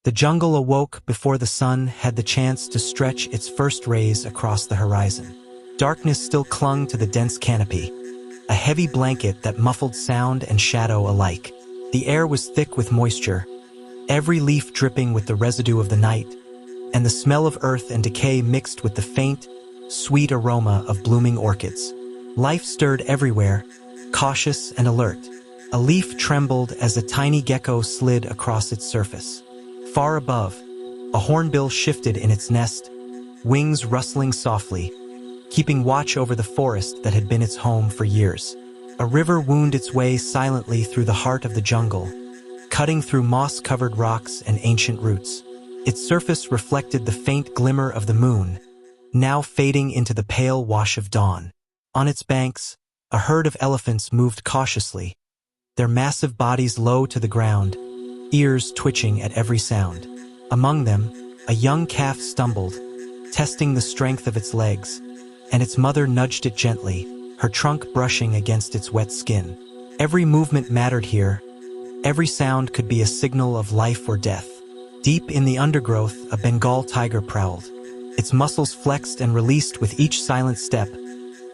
The jungle awoke before the sun had the chance to stretch its first rays across the horizon. Darkness still clung to the dense canopy, a heavy blanket that muffled sound and shadow alike. The air was thick with moisture, every leaf dripping with the residue of the night, and the smell of earth and decay mixed with the faint, sweet aroma of blooming orchids. Life stirred everywhere, cautious and alert. A leaf trembled as a tiny gecko slid across its surface. Far above, a hornbill shifted in its nest, wings rustling softly, keeping watch over the forest that had been its home for years. A river wound its way silently through the heart of the jungle, cutting through moss-covered rocks and ancient roots. Its surface reflected the faint glimmer of the moon, now fading into the pale wash of dawn. On its banks, a herd of elephants moved cautiously, their massive bodies low to the ground, ears twitching at every sound. Among them, a young calf stumbled, testing the strength of its legs, and its mother nudged it gently, her trunk brushing against its wet skin. Every movement mattered here. Every sound could be a signal of life or death. Deep in the undergrowth, a Bengal tiger prowled, its muscles flexed and released with each silent step,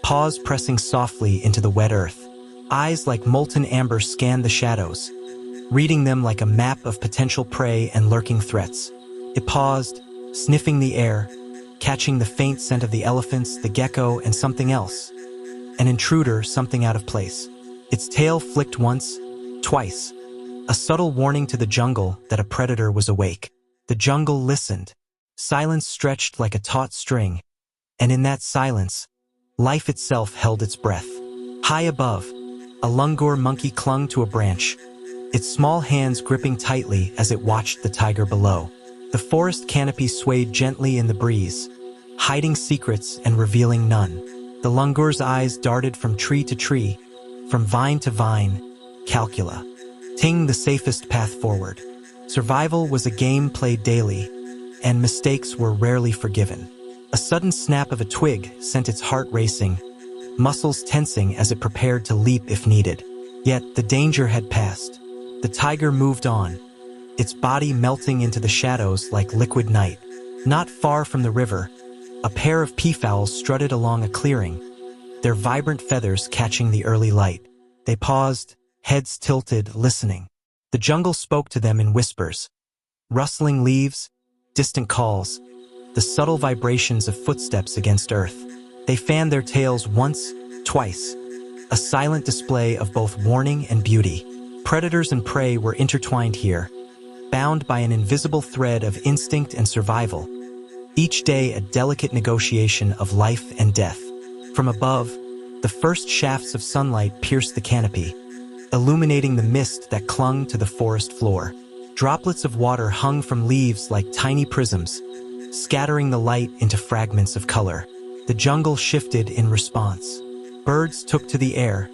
paws pressing softly into the wet earth. Eyes like molten amber scanned the shadows, reading them like a map of potential prey and lurking threats. It paused, sniffing the air, catching the faint scent of the elephants, the gecko, and something else. An intruder, something out of place. Its tail flicked once, twice, a subtle warning to the jungle that a predator was awake. The jungle listened. Silence stretched like a taut string, and in that silence, life itself held its breath. High above, a langur monkey clung to a branch, its small hands gripping tightly as it watched the tiger below. The forest canopy swayed gently in the breeze, hiding secrets and revealing none. The langur's eyes darted from tree to tree, from vine to vine, calculating the safest path forward. Survival was a game played daily, and mistakes were rarely forgiven. A sudden snap of a twig sent its heart racing, muscles tensing as it prepared to leap if needed. Yet the danger had passed. The tiger moved on, its body melting into the shadows like liquid night. Not far from the river, a pair of peafowls strutted along a clearing, their vibrant feathers catching the early light. They paused, heads tilted, listening. The jungle spoke to them in whispers, rustling leaves, distant calls, the subtle vibrations of footsteps against earth. They fanned their tails once, twice, a silent display of both warning and beauty. Predators and prey were intertwined here, bound by an invisible thread of instinct and survival. Each day a delicate negotiation of life and death. From above, the first shafts of sunlight pierced the canopy, illuminating the mist that clung to the forest floor. Droplets of water hung from leaves like tiny prisms, scattering the light into fragments of color. The jungle shifted in response. Birds took to the air,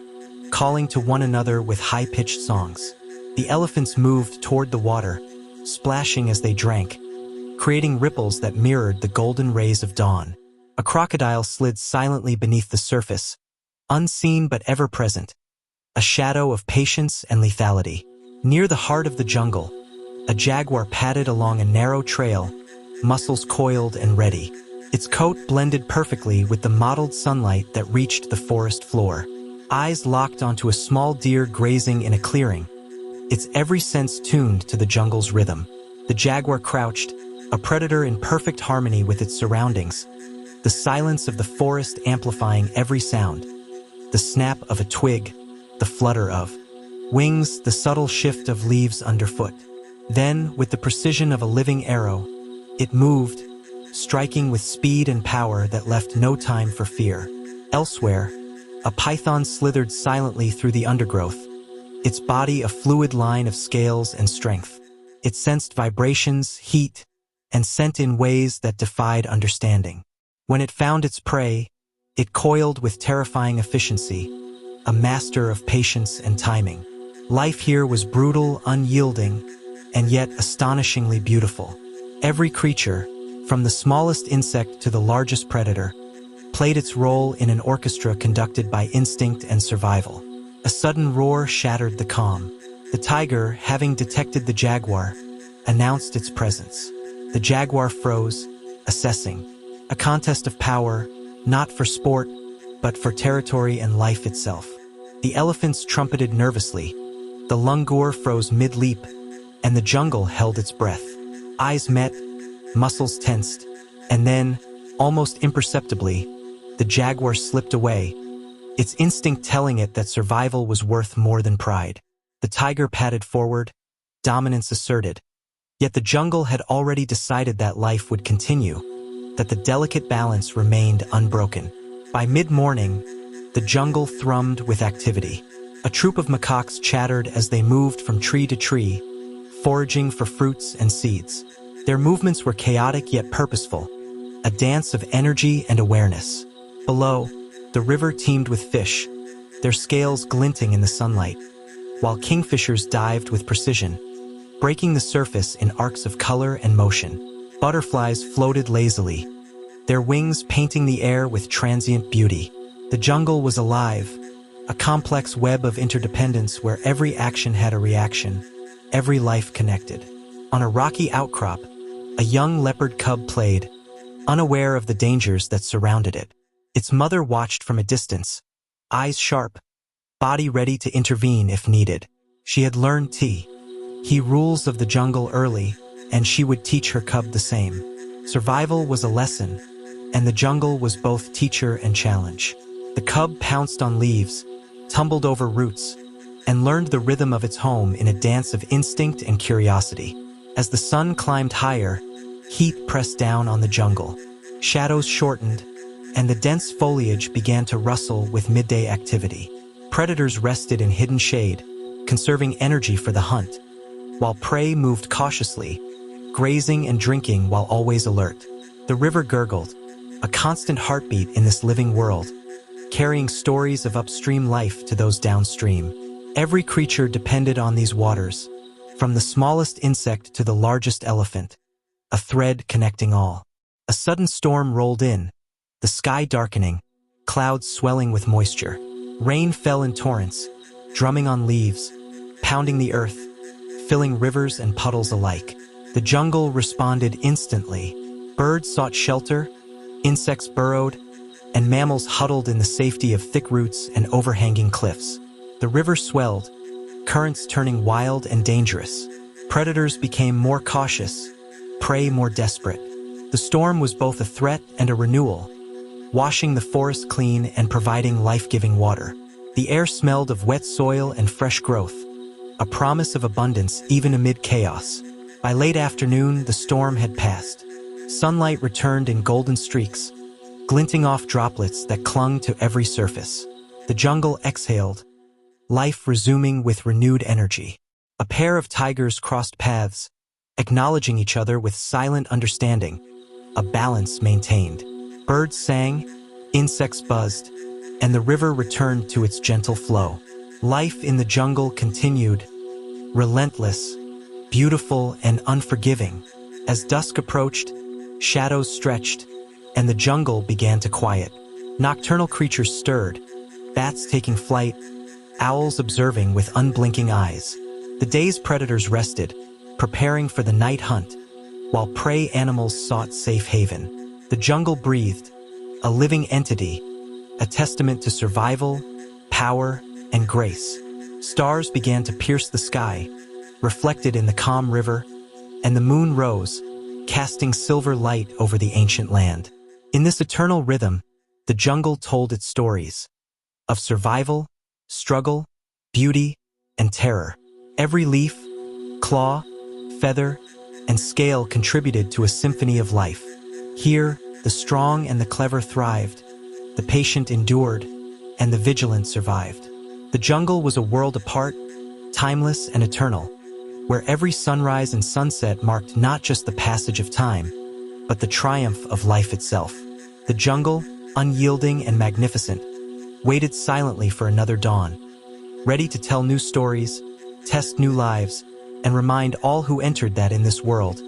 calling to one another with high-pitched songs. The elephants moved toward the water, splashing as they drank, creating ripples that mirrored the golden rays of dawn. A crocodile slid silently beneath the surface, unseen but ever present, a shadow of patience and lethality. Near the heart of the jungle, a jaguar padded along a narrow trail, muscles coiled and ready. Its coat blended perfectly with the mottled sunlight that reached the forest floor. Eyes locked onto a small deer grazing in a clearing, its every sense tuned to the jungle's rhythm. The jaguar crouched, a predator in perfect harmony with its surroundings, the silence of the forest amplifying every sound, the snap of a twig, the flutter of wings, the subtle shift of leaves underfoot. Then, with the precision of a living arrow, it moved, striking with speed and power that left no time for fear. Elsewhere, a python slithered silently through the undergrowth, its body a fluid line of scales and strength. It sensed vibrations, heat, and scent in ways that defied understanding. When it found its prey, it coiled with terrifying efficiency, a master of patience and timing. Life here was brutal, unyielding, and yet astonishingly beautiful. Every creature, from the smallest insect to the largest predator, played its role in an orchestra conducted by instinct and survival. A sudden roar shattered the calm. The tiger, having detected the jaguar, announced its presence. The jaguar froze, assessing. A contest of power, not for sport, but for territory and life itself. The elephants trumpeted nervously. The langur froze mid-leap, and the jungle held its breath. Eyes met, muscles tensed, and then, almost imperceptibly, the jaguar slipped away, its instinct telling it that survival was worth more than pride. The tiger padded forward, dominance asserted. Yet the jungle had already decided that life would continue, that the delicate balance remained unbroken. By mid-morning, the jungle thrummed with activity. A troop of macaques chattered as they moved from tree to tree, foraging for fruits and seeds. Their movements were chaotic yet purposeful, a dance of energy and awareness. Below, the river teemed with fish, their scales glinting in the sunlight, while kingfishers dived with precision, breaking the surface in arcs of color and motion. Butterflies floated lazily, their wings painting the air with transient beauty. The jungle was alive, a complex web of interdependence where every action had a reaction, every life connected. On a rocky outcrop, a young leopard cub played, unaware of the dangers that surrounded it. Its mother watched from a distance, eyes sharp, body ready to intervene if needed. She had learned he rules of the jungle early, and she would teach her cub the same. Survival was a lesson, and the jungle was both teacher and challenge. The cub pounced on leaves, tumbled over roots, and learned the rhythm of its home in a dance of instinct and curiosity. As the sun climbed higher, heat pressed down on the jungle. Shadows shortened, and the dense foliage began to rustle with midday activity. Predators rested in hidden shade, conserving energy for the hunt, while prey moved cautiously, grazing and drinking while always alert. The river gurgled, a constant heartbeat in this living world, carrying stories of upstream life to those downstream. Every creature depended on these waters, from the smallest insect to the largest elephant, a thread connecting all. A sudden storm rolled in, the sky darkening, clouds swelling with moisture. Rain fell in torrents, drumming on leaves, pounding the earth, filling rivers and puddles alike. The jungle responded instantly. Birds sought shelter, insects burrowed, and mammals huddled in the safety of thick roots and overhanging cliffs. The river swelled, currents turning wild and dangerous. Predators became more cautious, prey more desperate. The storm was both a threat and a renewal, washing the forest clean and providing life-giving water. The air smelled of wet soil and fresh growth, a promise of abundance even amid chaos. By late afternoon, the storm had passed. Sunlight returned in golden streaks, glinting off droplets that clung to every surface. The jungle exhaled, life resuming with renewed energy. A pair of tigers crossed paths, acknowledging each other with silent understanding, a balance maintained. Birds sang, insects buzzed, and the river returned to its gentle flow. Life in the jungle continued, relentless, beautiful, and unforgiving. As dusk approached, shadows stretched, and the jungle began to quiet. Nocturnal creatures stirred, bats taking flight, owls observing with unblinking eyes. The day's predators rested, preparing for the night hunt, while prey animals sought safe haven. The jungle breathed, a living entity, a testament to survival, power, and grace. Stars began to pierce the sky, reflected in the calm river, and the moon rose, casting silver light over the ancient land. In this eternal rhythm, the jungle told its stories of survival, struggle, beauty, and terror. Every leaf, claw, feather, and scale contributed to a symphony of life. Here, the strong and the clever thrived, the patient endured, and the vigilant survived. The jungle was a world apart, timeless and eternal, where every sunrise and sunset marked not just the passage of time, but the triumph of life itself. The jungle, unyielding and magnificent, waited silently for another dawn, ready to tell new stories, test new lives, and remind all who entered that in this world,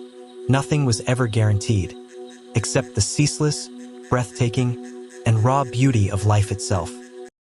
nothing was ever guaranteed, except the ceaseless, breathtaking, and raw beauty of life itself.